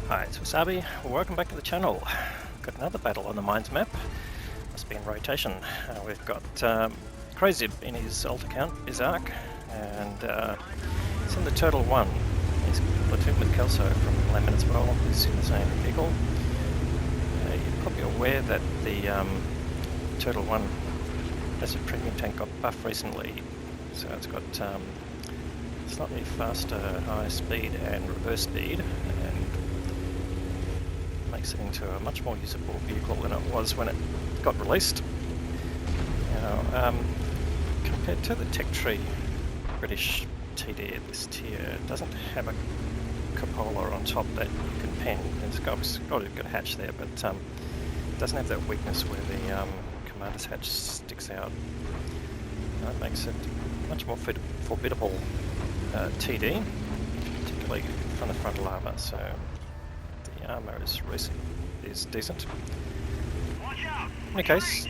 Hi, it's Wasabi. Welcome back to the channel. Got another battle on the mines map. Must be in rotation. We've got Crazy in his alt account, bizarc, and it's in the Turtle 1. He's platooned with Kelso from Lemon as well. He's in the same vehicle. You're probably aware that the Turtle 1 as a premium tank got buffed recently, so it's got slightly faster high speed and reverse speed, and makes it into a much more usable vehicle than it was when it got released. Now, compared to the Tech Tree British TD, this tier doesn't have a cupola on top that you can pen. It's got a hatch there, but it doesn't have that weakness where the commander's hatch sticks out. That makes it much more formidable TD, particularly from the frontal armour. So the armour is decent. In any case,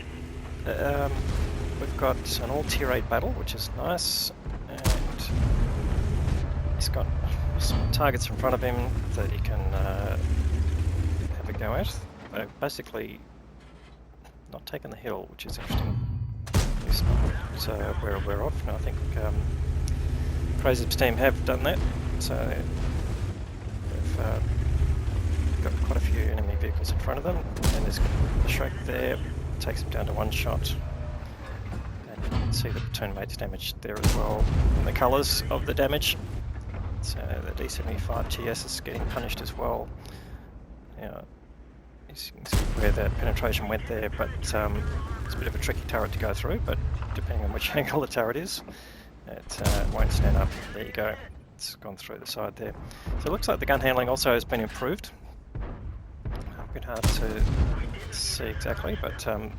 we've got an all tier 8 battle, which is nice, and he's got some targets in front of him that he can have a go at. They're basically not taking the hill, which is interesting. So we're aware of. And I think Crazy's team have done that, so they've got quite a few enemy vehicles in front of them, and there's the Shrek there, takes him down to one shot, and you can see the platoon mate's damage there as well in the colours of the damage. So the D75 TS is getting punished as well. Now, you can see where that penetration went there, but it's a bit of a tricky turret to go through, but depending on which angle the turret is, it won't stand up. There you go, it's gone through the side there. So it looks like the gun handling also has been improved. A bit hard to see exactly, but you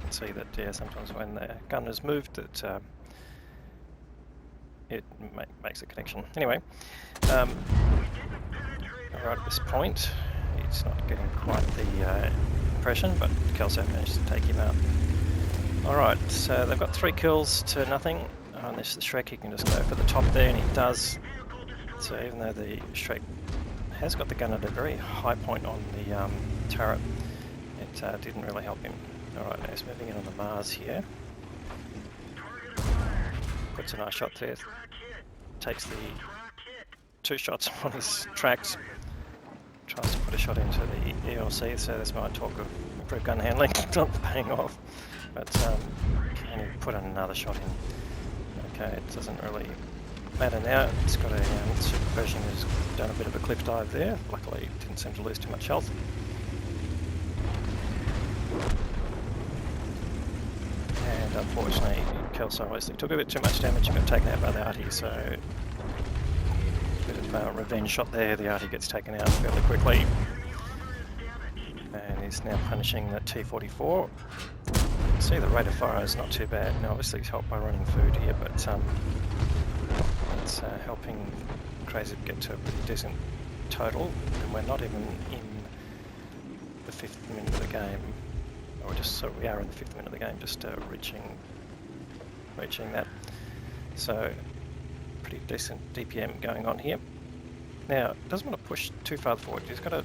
can see that, yeah, sometimes when the gun is moved, it makes a connection. Anyway, right at this point, he's not getting quite the impression, but Kelso managed to take him out. Alright, so they've got 3 kills to nothing. On this, the Shrek, he can just go for the top there, and he does. So even though the Shrek has got the gun at a very high point on the turret, it didn't really help him. Alright, now he's moving in on the Mars here. Puts a nice shot there. Takes the 2 shots on his tracks. Tries to put a shot into the ELC, so there's my talk of improved gun handling not paying off. But can he put another shot in? Okay, it doesn't really matter now. It's got a super version who's done a bit of a cliff dive there. Luckily, didn't seem to lose too much health. And unfortunately, Kelso obviously took a bit too much damage and got taken out by the arty, so a bit of a revenge shot there. The arty gets taken out fairly quickly. And he's now punishing the T44. You can see the rate of fire is not too bad. Now obviously he's helped by running food here, but it's helping Crazy get to a pretty decent total, and we're not even in the 5th minute of the game, or we are in the 5th minute of the game, just reaching that. So pretty decent DPM going on here. Now, doesn't want to push too far forward. He's got a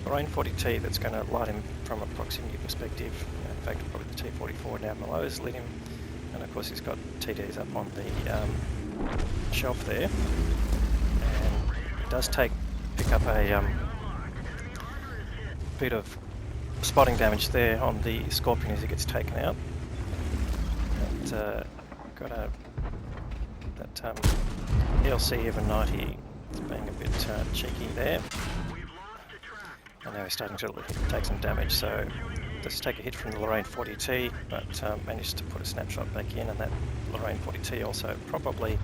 Lorraine 40T that's going to light him from a proximity perspective. In fact, probably the T44 down below has lit him, and of course he's got TDs up on the shelf there. And it does pick up a bit of spotting damage there on the Scorpion as he gets taken out. And got that ELC even 90 being a bit cheeky there. And now he's starting to take some damage, so does take a hit from the Lorraine 40T, but managed to put a snapshot back in, and that Lorraine 40T also probably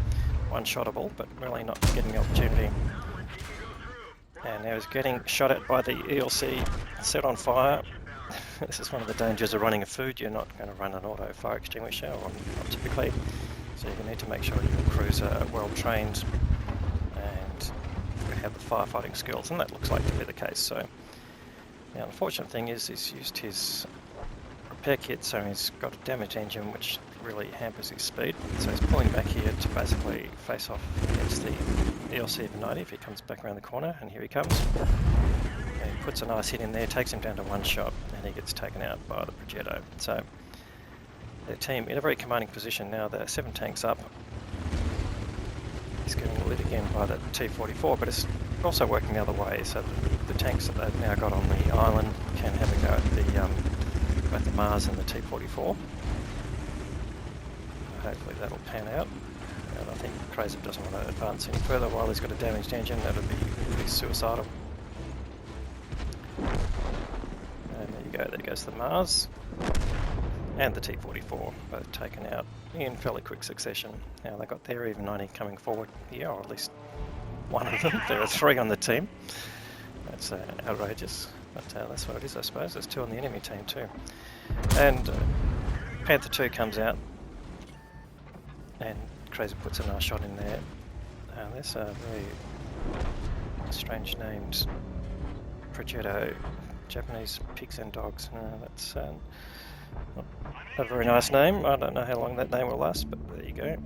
one-shottable, but really not getting the opportunity. And now he's getting shot at by the ELC, set on fire. This is one of the dangers of running a food. You're not going to run an auto fire extinguisher, or not typically, so you need to make sure your crews are well trained and have the firefighting skills, and that looks like to be the case. So the unfortunate thing is he's used his repair kit, so he's got a damaged engine which really hampers his speed. So he's pulling back here to basically face off against the ELC of 90 if he comes back around the corner, and here he comes. And he puts a nice hit in there, takes him down to one shot, and he gets taken out by the Progetto. So their team in a very commanding position now. They're 7 tanks up. He's getting lit again by the T-44, but it's also working the other way, so the tanks that they've now got on the island can have a go at both the Mars and the T-44. Hopefully that'll pan out. And I think Crazy doesn't want to advance any further while he's got a damaged engine. That would be pretty suicidal. And there you go, there goes the Mars and the T-44, both taken out in fairly quick succession. Now they got their even 90 coming forward here, or at least one of them. There are 3 on the team. That's outrageous, but that's what it is, I suppose. There's 2 on the enemy team too. And Panther 2 comes out, and Crazy puts a nice shot in there. There's a very strange named Progetto, Japanese pigs and dogs. That's not a very nice name. I don't know how long that name will last, but there you go.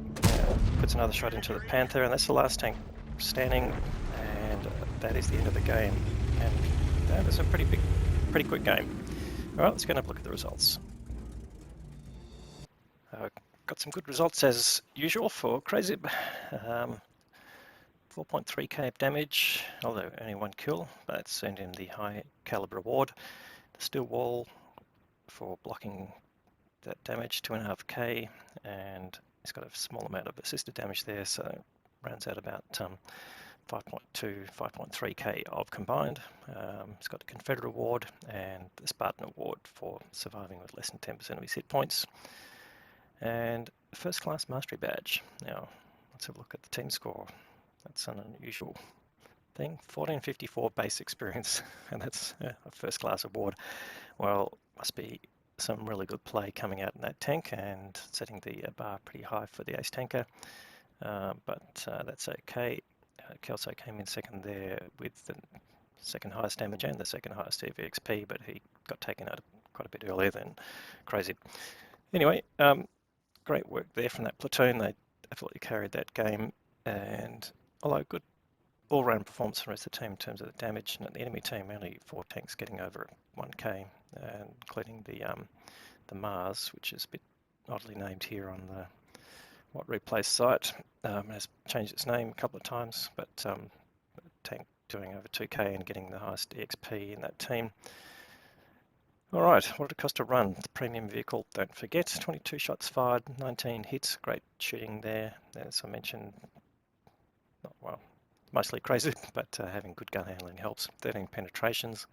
Puts another shot into the Panther, and that's the last tank standing, and that is the end of the game. And that was a pretty quick game. Alright, let's go and have a look at the results. Got some good results as usual for Crazy. 4.3k of damage, although only 1 kill, but it's earned him the high caliber award. The steel wall for blocking that damage, 2.5k, and he's got a small amount of assisted damage there, so rounds out about 5.2, 5.3k of combined. He's got the Confederate award and the Spartan award for surviving with less than 10% of his hit points. And first class mastery badge. Now let's have a look at the team score. That's an unusual thing. 1454 base experience, and that's a first class award. Well, must be some really good play coming out in that tank and setting the bar pretty high for the ace tanker. But that's okay. Kelso came in second there with the second highest damage and the second highest EVXP, but he got taken out quite a bit earlier than Crazy. Anyway, great work there from that platoon. They absolutely carried that game, and although good all-round performance from the rest of the team in terms of the damage, and the enemy team only 4 tanks getting over 1k, including the Mars, which is a bit oddly named here on the What Replays site. Has changed its name a couple of times, but tank doing over 2k and getting the highest EXP in that team. Alright, what did it cost to run? The premium vehicle, don't forget, 22 shots fired, 19 hits, great shooting there. As I mentioned, mostly Crazy, but having good gun handling helps. 13 penetrations.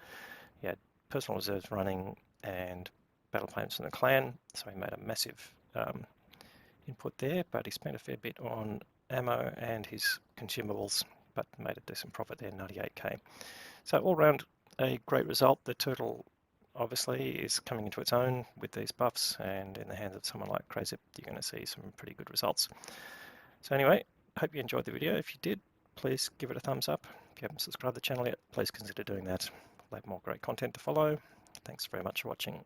He had personal reserves running and battle plans from the clan, so he made a massive input there, but he spent a fair bit on ammo and his consumables, but made a decent profit there, 98k. So all round a great result. The turtle obviously is coming into its own with these buffs, and in the hands of someone like Crazy, you're going to see some pretty good results. So anyway, hope you enjoyed the video. If you did, please give it a thumbs up. If you haven't subscribed to the channel yet, please consider doing that. We'll have more great content to follow. Thanks very much for watching.